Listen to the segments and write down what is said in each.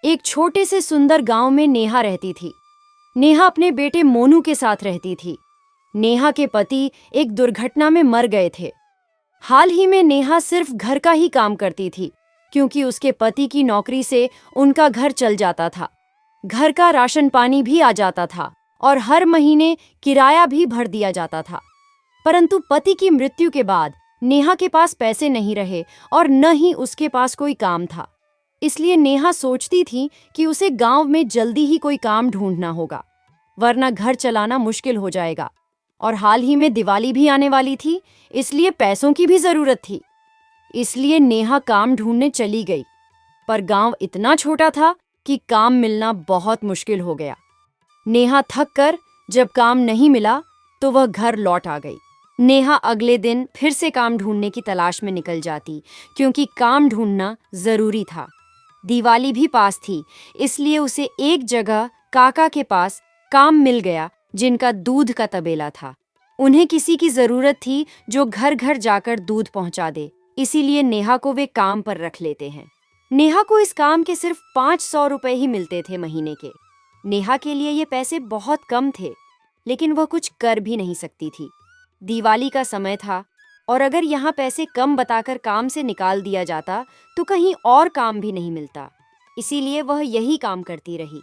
एक छोटे से सुंदर गांव में नेहा रहती थी। नेहा अपने बेटे मोनू के साथ रहती थी। नेहा के पति एक दुर्घटना में मर गए थे। हाल ही में नेहा सिर्फ घर का ही काम करती थी, क्योंकि उसके पति की नौकरी से उनका घर चल जाता था। घर का राशन पानी भी आ जाता था और हर महीने किराया भी भर दिया जाता था। परंतु पति की मृत्यु के बाद नेहा के पास पैसे नहीं रहे और न ही उसके पास कोई काम था। इसलिए नेहा सोचती थी कि उसे गांव में जल्दी ही कोई काम ढूंढना होगा, वरना घर चलाना मुश्किल हो जाएगा। और हाल ही में दिवाली भी आने वाली थी, इसलिए पैसों की भी जरूरत थी। इसलिए नेहा काम ढूंढने चली गई। पर गांव इतना छोटा था कि काम मिलना बहुत मुश्किल हो गया। नेहा थक कर जब काम नहीं मिला तो वह घर लौट आ गई। नेहा अगले दिन फिर से काम ढूंढने की तलाश में निकल जाती, क्योंकि काम ढूंढना जरूरी था। दिवाली भी पास थी, इसलिए उसे एक जगह काका के पास काम मिल गया, जिनका दूध का तबेला था। उन्हें किसी की जरूरत थी जो घर घर जाकर दूध पहुंचा दे, इसीलिए नेहा को वे काम पर रख लेते हैं। नेहा को इस काम के सिर्फ 500 रुपए ही मिलते थे महीने के। नेहा के लिए ये पैसे बहुत कम थे, लेकिन वह कुछ कर भी नहीं सकती थी। दिवाली का समय था और अगर यहाँ पैसे कम बताकर काम से निकाल दिया जाता तो कहीं और काम भी नहीं मिलता। इसीलिए वह यही काम करती रही।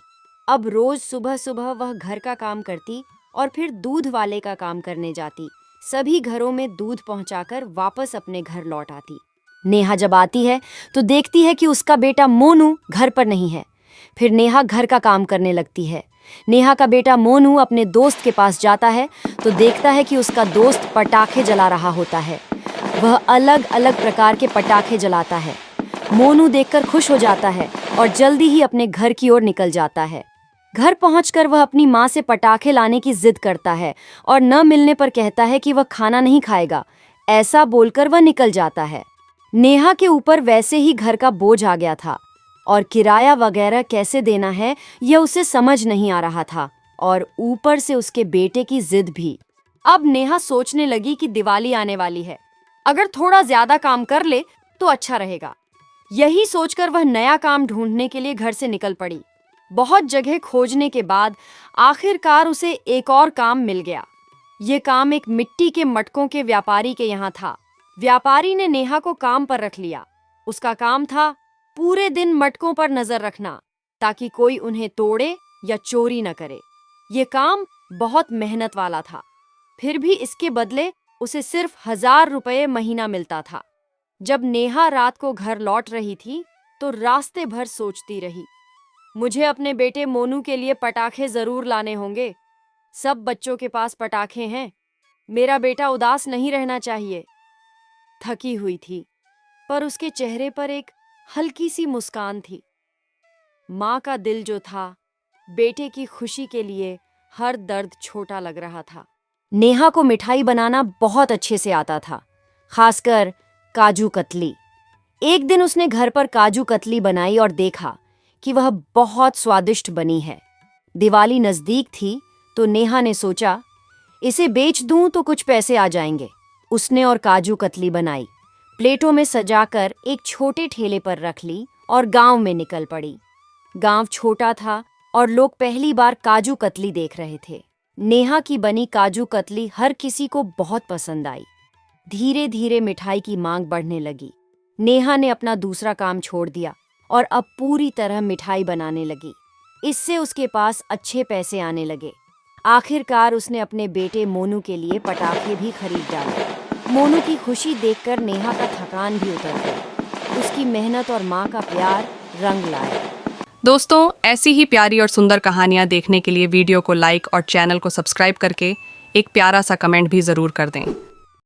अब रोज सुबह सुबह वह घर का काम करती और फिर दूध वाले का काम करने जाती। सभी घरों में दूध पहुंचाकर वापस अपने घर लौट आती। नेहा जब आती है तो देखती है कि उसका बेटा मोनू घर पर नहीं है। फिर नेहा घर का काम करने लगती है। नेहा का बेटा मोनू अपने दोस्त के पास जाता है तो देखता है कि उसका दोस्त पटाखे जला रहा होता है। वह अलग अलग प्रकार के पटाखे जलाता है। मोनू देखकर खुश हो जाता है और जल्दी ही अपने घर की ओर निकल जाता है। घर पहुंचकर वह अपनी माँ से पटाखे लाने की जिद करता है और न मिलने पर कहता है कि वह खाना नहीं खाएगा। ऐसा बोलकर वह निकल जाता है। नेहा के ऊपर वैसे ही घर का बोझ आ गया था और किराया वगैरह कैसे देना है यह उसे समझ नहीं आ रहा था, और ऊपर से उसके बेटे की जिद भी। अब नेहा सोचने लगी कि दिवाली आने वाली है, अगर थोड़ा ज्यादा काम कर ले तो अच्छा रहेगा। यही सोचकर वह नया काम ढूंढने के लिए घर से निकल पड़ी। बहुत जगह खोजने के बाद आखिरकार उसे एक और काम मिल गया। ये काम एक मिट्टी के मटकों के व्यापारी के यहाँ था। व्यापारी ने नेहा को काम पर रख लिया। उसका काम था पूरे दिन मटकों पर नजर रखना, ताकि कोई उन्हें तोड़े या चोरी न करे। ये काम बहुत मेहनत वाला था, फिर भी इसके बदले उसे सिर्फ 1000 रुपये महीना मिलता था। जब नेहा रात को घर लौट रही थी तो रास्ते भर सोचती रही, मुझे अपने बेटे मोनू के लिए पटाखे जरूर लाने होंगे। सब बच्चों के पास पटाखे हैं, मेरा बेटा उदास नहीं रहना चाहिए। थकी हुई थी, पर उसके चेहरे पर एक हल्की सी मुस्कान थी। माँ का दिल जो था, बेटे की खुशी के लिए हर दर्द छोटा लग रहा था। नेहा को मिठाई बनाना बहुत अच्छे से आता था, खासकर काजू कतली। एक दिन उसने घर पर काजू कतली बनाई और देखा कि वह बहुत स्वादिष्ट बनी है। दिवाली नजदीक थी तो नेहा ने सोचा, इसे बेच दूं तो कुछ पैसे आ जाएंगे। उसने और काजू कतली बनाई, प्लेटों में सजाकर एक छोटे ठेले पर रख ली और गांव में निकल पड़ी। गांव छोटा था और लोग पहली बार काजू कतली देख रहे थे। नेहा की बनी काजू कतली हर किसी को बहुत पसंद आई। धीरे धीरे मिठाई की मांग बढ़ने लगी। नेहा ने अपना दूसरा काम छोड़ दिया और अब पूरी तरह मिठाई बनाने लगी। इससे उसके पास अच्छे पैसे आने लगे। आखिरकार उसने अपने बेटे मोनू के लिए पटाखे भी खरीद डाले। मोनू की खुशी देखकर नेहा का थकान भी उतर गई। उसकी मेहनत और माँ का प्यार रंग लाया। दोस्तों, ऐसी ही प्यारी और सुंदर कहानियाँ देखने के लिए वीडियो को लाइक और चैनल को सब्सक्राइब करके एक प्यारा सा कमेंट भी ज़रूर कर दें।